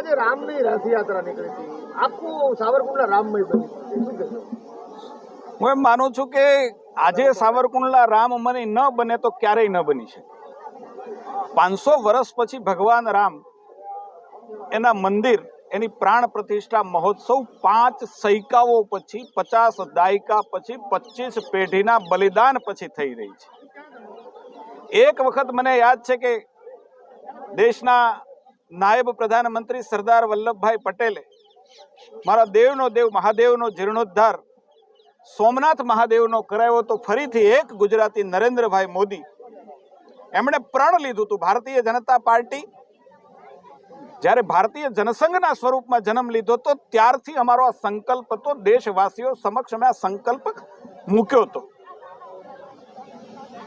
આજે રામની રથયાત્રા નીકળી હતી, આખું સાવરકુંડલા રામમય બન્યું, શું કહેશો? હું એમ માનું છું કે આજે સાવરકુંડલા રામમય ન બને તો ક્યારેય ન બની શકે. 500 વર્ષ પછી ભગવાન રામ એના મંદિર, એની પ્રાણ પ્રતિષ્ઠા મહોત્સવ 5 સૈકાઓ પછી, 50 દાયકા પછી, 25 પેઢીના બલિદાન પછી થઈ રહી છે. એક વખત મને યાદ છે કે દેશના નાયબ પ્રધાનમંત્રી સરદાર વલ્લભભાઈ પટેલે મારા દેવનો દેવ મહાદેવનો જીર્ણોદ્ધાર સોમનાથ મહાદેવનો કરાયો તો ફરીથી એક ગુજરાતી નરેન્દ્રભાઈ મોદી એમણે પ્રણ લીધું હતું. ભારતીય જનતા પાર્ટી જ્યારે ભારતીય જનસંઘના સ્વરૂપમાં જન્મ લીધો તો ત્યારથી અમારો આ સંકલ્પ હતો, દેશવાસીઓ સમક્ષ અમે આ સંકલ્પ મૂક્યો હતો.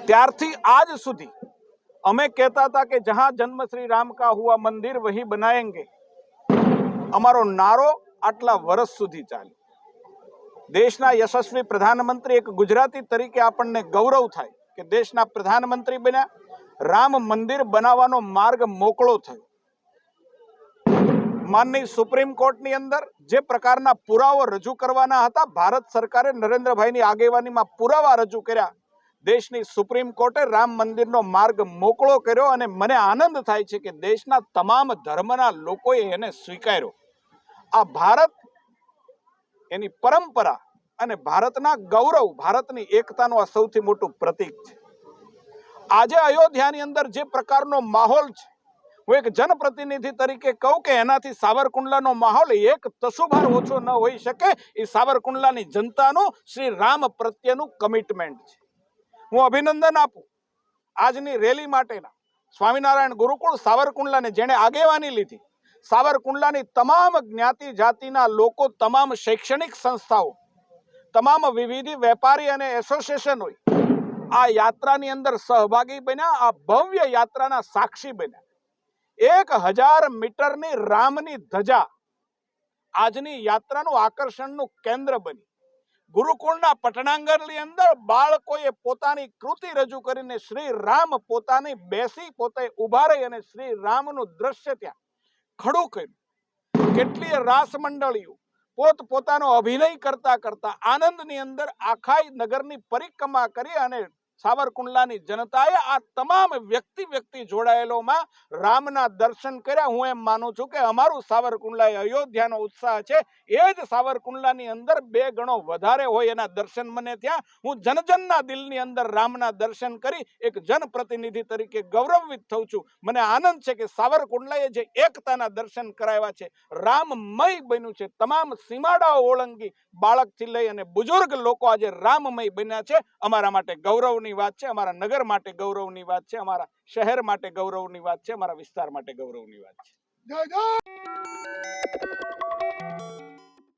ત્યારથી આજ સુધી અમે કહેતા હતા કે જહાં જન્મ શ્રી રામ કા હુઆ મંદિર વહી બનાએંગે. અમારો નારો આટલા વર્ષ સુધી ચાલ્યો. દેશના યશસ્વી પ્રધાનમંત્રી, એક ગુજરાતી તરીકે આપણને ગૌરવ થાય કે દેશના પ્રધાનમંત્રી બન્યા, રામ મંદિર બનાવવાનો માર્ગ મોકળો થયો. માનની સુપ્રીમ કોર્ટની અંદર જે પ્રકારના પુરાવો રજૂ કરવાના હતા, ભારત સરકારે નરેન્દ્રભાઈની આગેવાનીમાં પુરાવા રજૂ કર્યા. દેશની સુપ્રીમ કોર્ટે રામ મંદિરનો માર્ગ મોકળો કર્યો અને મને આનંદ થાય છે કે દેશના તમામ ધર્મના લોકોએ એને સ્વીકાર્યો. આ ભારત, એની પરંપરા અને ભારતના ગૌરવ, ભારતની એકતાનું આ સૌથી મોટું પ્રતીક છે. આજે અયોધ્યાની અંદર જે પ્રકારનો માહોલ છે, હું એક જનપ્રતિનિધિ તરીકે કહું કે એનાથી સાવરકુંડલાનો માહોલ એક તસુભાર ઓછો ન હોઈ શકે. એ સાવરકુંડલાની જનતાનું શ્રી રામ પ્રત્યેનું કમિટમેન્ટ છે. હું અભિનંદન આપું આજની રેલી માટેના સ્વામિનારાયણ ગુરુકુળ સાવરકુંડલાને, જેણે આગેવાની લીધી. સાવરકુંડલાની તમામ જ્ઞાતિ જાતિના લોકો, તમામ શૈક્ષણિક સંસ્થાઓ, તમામ વિવિધ વેપારી અને એસોસિએશનોએ આ યાત્રાની અંદર સહભાગી બન્યા, આ ભવ્ય યાત્રાના સાક્ષી બન્યા. 1000 મીટરની રામની ધજા આજની યાત્રાનું આકર્ષણનું કેન્દ્ર બની. ગુરુકુળના પટનાંગણની અંદર બાળકોએ પોતાની કૃતિ રજૂ કરીને શ્રી રામ પોતાની બેસી, પોતે ઉભા રહી અને શ્રી રામનું દ્રશ્ય ત્યાં ખડું કર્યું. કેટલીય રાસ મંડળીઓ પોતાનો અભિનય કરતા કરતા આનંદની અંદર આખા નગરની પરિક્રમા કરી અને સાવરકુંડલાની જનતાએ આ તમામ વ્યક્તિ જોડાયેલોમાં રામના દર્શન કર્યા. હું એમ માનું છું કે અમારું સાવરકુંડલા એ અયોધ્યાનો ઉત્સાહ છે, એ જ સાવરકુંડલાની અંદર 2 ગણો વધારે હોય એના દર્શન મને ત્યાં. હું જનજનના દિલની અંદર રામના દર્શન કરી એક જનપ્રતિનિધિ તરીકે ગૌરવિત થઉં છું. મને આનંદ છે કે સાવરકુંડલાએ જે એકતાના દર્શન કરાવ્યા છે, રામમય બન્યું છે. તમામ સીમાડાઓ ઓળંગી બાળકથી લઈ અને બુજુર્ગ લોકો આજે રામમય બન્યા છે. અમારા માટે ગૌરવની વાત છે, અમારા નગર માટે ગૌરવની વાત છે, અમારા શહેર માટે ગૌરવની વાત છે, અમારા વિસ્તાર માટે ગૌરવની વાત છે.